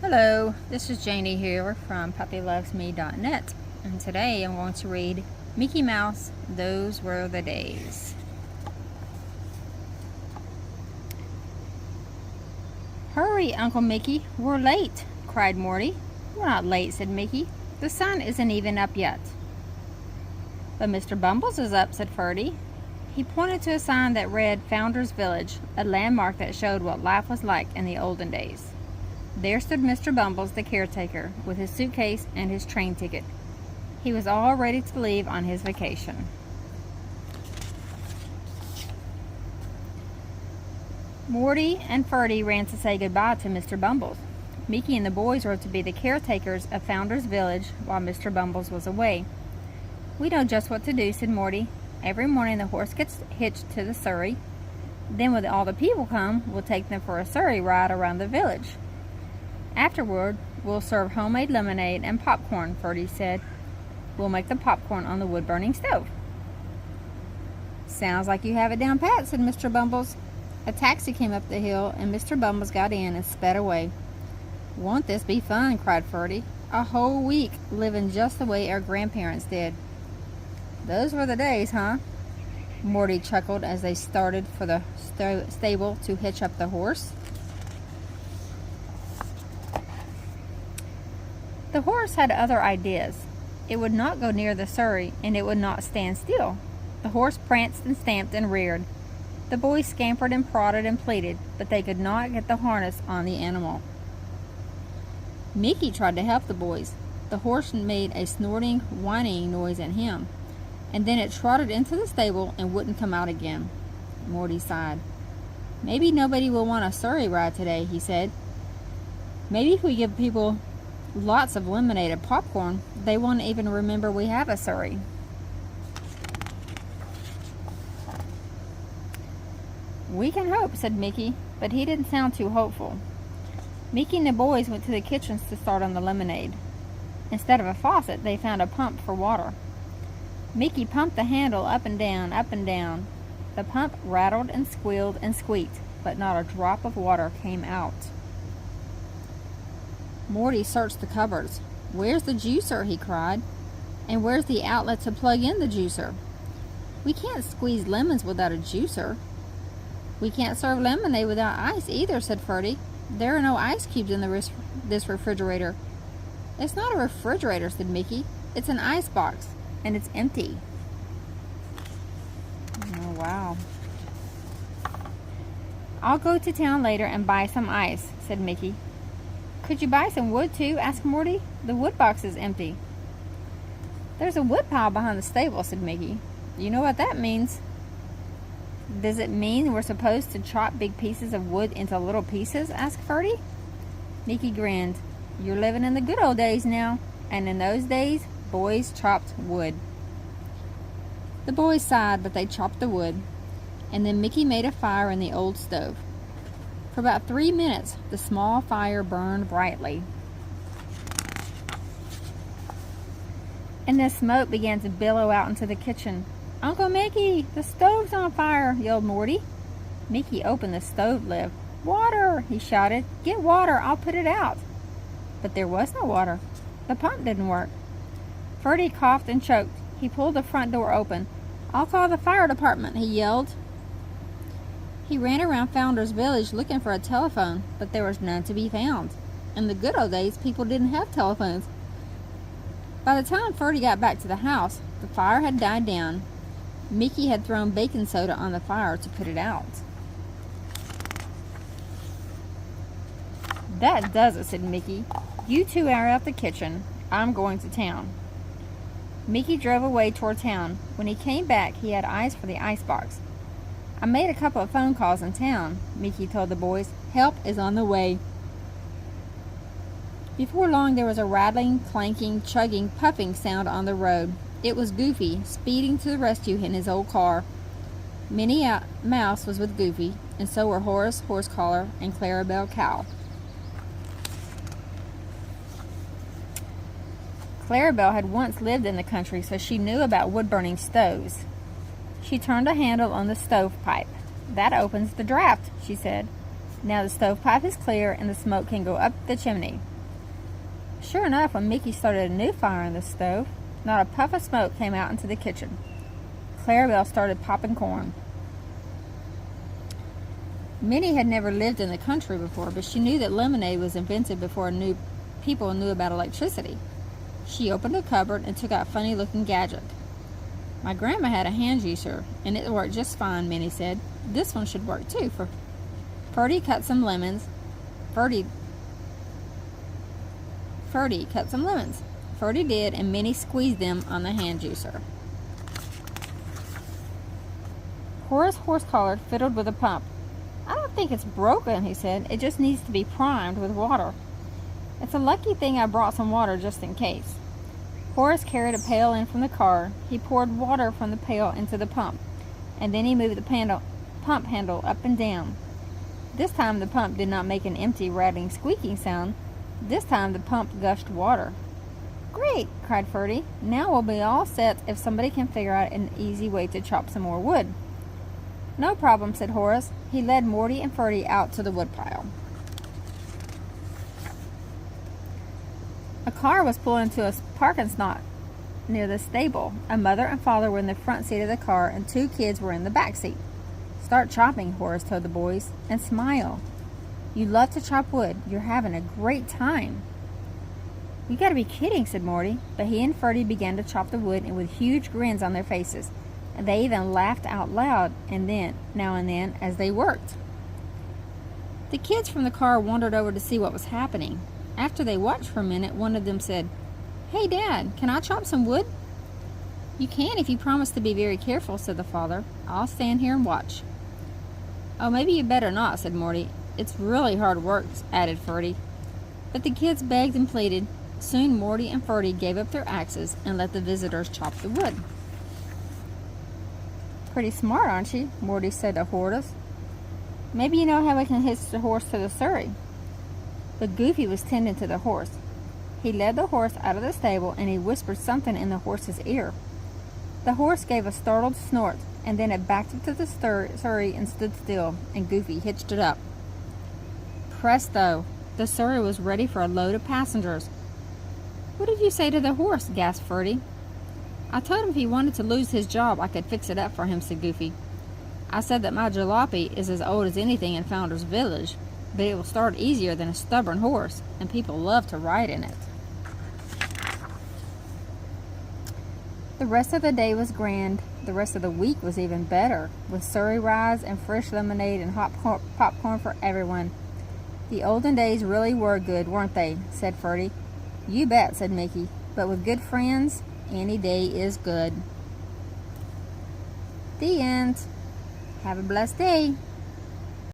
Hello, this is Janie here from puppylovesme.net, and today I'm going to read Mickey Mouse, Those Were the Days. Hurry, Uncle Mickey, we're late, cried Morty. We're not late, said Mickey. The sun isn't even up yet. But Mr. Bumbles is up, said Ferdy. He pointed to a sign that read Founder's Village, a landmark that showed what life was like in the olden days. There stood Mr. Bumbles, the caretaker, with his suitcase and his train ticket. He was all ready to leave on his vacation. Morty and Ferdy ran to say goodbye to Mr. Bumbles. Mickey and the boys were to be the caretakers of Founder's Village while Mr. Bumbles was away. We know just what to do, said Morty. Every morning the horse gets hitched to the surrey. Then when all the people come, we'll take them for a surrey ride around the village. Afterward, we'll serve homemade lemonade and popcorn, Ferdy said. We'll make the popcorn on the wood-burning stove. Sounds like you have it down pat, said Mr. Bumbles. A taxi came up the hill, and Mr. Bumbles got in and sped away. Won't this be fun, cried Ferdy. A whole week living just the way our grandparents did. Those were the days, huh? Morty chuckled as they started for the stable to hitch up the horse. The horse had other ideas. It would not go near the surrey, and it would not stand still. The horse pranced and stamped and reared. The boys scampered and prodded and pleaded, but they could not get the harness on the animal. Mickey tried to help the boys. The horse made a snorting, whining noise at him, and then it trotted into the stable and wouldn't come out again. Morty sighed. Maybe nobody will want a surrey ride today, he said. Maybe if we give people lots of lemonade and popcorn, they won't even remember we have a surrey. We can hope, said Mickey, but he didn't sound too hopeful. Mickey and the boys went to the kitchens to start on the lemonade. Instead of a faucet, they found a pump for water. Mickey pumped the handle up and down, up and down. The pump rattled and squealed and squeaked, but not a drop of water came out. Morty searched the cupboards. Where's the juicer? He cried. And where's the outlet to plug in the juicer? We can't squeeze lemons without a juicer. We can't serve lemonade without ice either, said Ferdy. There are no ice cubes in this refrigerator. It's not a refrigerator, said Mickey. It's an ice box, and it's empty. Oh, wow. I'll go to town later and buy some ice, said Mickey. Could you buy some wood, too? Asked Morty. The wood box is empty. There's a wood pile behind the stable, said Mickey. You know what that means. Does it mean we're supposed to chop big pieces of wood into little pieces? Asked Ferdy. Mickey grinned. You're living in the good old days now. And in those days, boys chopped wood. The boys sighed, but they chopped the wood. And then Mickey made a fire in the old stove. For about 3 minutes, the small fire burned brightly. And the smoke began to billow out into the kitchen. Uncle Mickey, the stove's on fire, yelled Morty. Mickey opened the stove lid. Water, he shouted. Get water, I'll put it out. But there was no water. The pump didn't work. Ferdy coughed and choked. He pulled the front door open. I'll call the fire department, he yelled. He ran around Founder's Village looking for a telephone, but there was none to be found. In the good old days, people didn't have telephones. By the time Ferdy got back to the house, the fire had died down. Mickey had thrown baking soda on the fire to put it out. That does it, said Mickey. You two are out the kitchen. I'm going to town. Mickey drove away toward town. When he came back, he had ice for the icebox. I made a couple of phone calls in town, Mickey told the boys. Help is on the way. Before long, there was a rattling, clanking, chugging, puffing sound on the road. It was Goofy, speeding to the rescue in his old car. Minnie Mouse was with Goofy, and so were Horus, Horsecollar, and Clarabelle Cow. Clarabelle had once lived in the country, so she knew about wood-burning stoves. She turned a handle on the stovepipe. That opens the draft, she said. Now the stovepipe is clear and the smoke can go up the chimney. Sure enough, when Mickey started a new fire in the stove, not a puff of smoke came out into the kitchen. Clarabelle started popping corn. Minnie had never lived in the country before, but she knew that lemonade was invented before people knew about electricity. She opened a cupboard and took out a funny-looking gadget. My grandma had a hand juicer, and it worked just fine, Minnie said. This one should work too. Ferdy cut some lemons. Ferdy cut some lemons. Ferdy did, and Minnie squeezed them on the hand juicer. Horus Horse-Collar fiddled with a pump. I don't think it's broken, he said. It just needs to be primed with water. It's a lucky thing I brought some water just in case. Horus carried a pail in from the car. He poured water from the pail into the pump, and then he moved the pump handle up and down. This time the pump did not make an empty, rattling, squeaking sound. This time the pump gushed water. Great, cried Ferdy. Now we'll be all set if somebody can figure out an easy way to chop some more wood. No problem, said Horus. He led Morty and Ferdy out to the woodpile. A car was pulled into a parking spot near the stable. A mother and father were in the front seat of the car, and 2 kids were in the back seat. Start chopping, Horus told the boys, and smile. You love to chop wood. You're having a great time. You gotta be kidding, said Morty. But he and Ferdy began to chop the wood, and with huge grins on their faces. And they even laughed out loud now and then as they worked. The kids from the car wandered over to see what was happening. After they watched for a minute, one of them said, Hey, Dad, can I chop some wood? You can if you promise to be very careful, said the father. I'll stand here and watch. Oh, maybe you better not, said Morty. It's really hard work, added Ferdy. But the kids begged and pleaded. Soon Morty and Ferdy gave up their axes and let the visitors chop the wood. Pretty smart, aren't you? Morty said to Horus. Maybe you know how we can hitch the horse to the surrey. But Goofy was tending to the horse. He led the horse out of the stable, and he whispered something in the horse's ear. The horse gave a startled snort, and then it backed up to the surrey and stood still, and Goofy hitched it up. Presto! The surrey was ready for a load of passengers. What did you say to the horse? Gasped Ferdy. I told him if he wanted to lose his job, I could fix it up for him, said Goofy. I said that my jalopy is as old as anything in Founder's Village, but it will start easier than a stubborn horse, and people love to ride in it. The rest of the day was grand. The rest of the week was even better, with surrey rides and fresh lemonade and hot popcorn for everyone. The olden days really were good, weren't they? Said Ferdy. You bet, said Mickey. But with good friends, any day is good. The end. Have a blessed day.